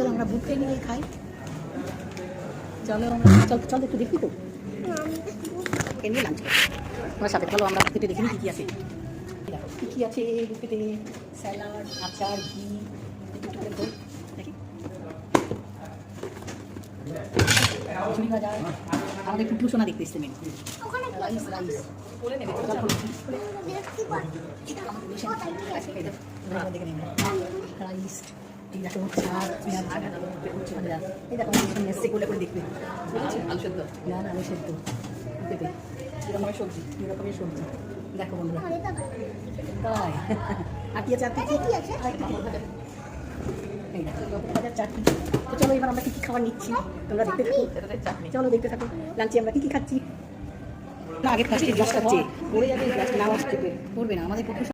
চলো আমরা বুকে নিয়ে খাই। চলো চল চল একটু দেখবি তো নিয়ে লাঞ্চ করি আমার সাথে। চলো আমরা বুকেটে দেখি কী আছে, কী কী আছে বুকেটে। স্যালাড, আচার, ঘি, দেখি ঝুড়ি ভাজা। আমাদের টুকলু সোনা দেখতে এসছে মেন। রাইস রাইস বলে নেবে দেখে নেবে রাইস। এই দেখো এই দেখো এসছে কোলে করে দেখবে। আলু সেদ্ধ না না আলু সেদ্ধ পেঁপে এরকমের সবজি এরকমের সবজি দেখো বন্ধুরা। তাই আর কি আছে? আর কি আছে? এই দেখো ভাজার চাটনি। তো চলো এবার আমরা কী কী খাবার নিচ্ছি তোমরা দেখতে থাকো। চলো দেখতে থাকো লাঞ্চে আমরা কী কী খাচ্ছি। না আগে ফার্স্টে গ্লাসটা পড়ে যাবে, গ্লাসটা নাও আসতে পড়বে না আমাদের।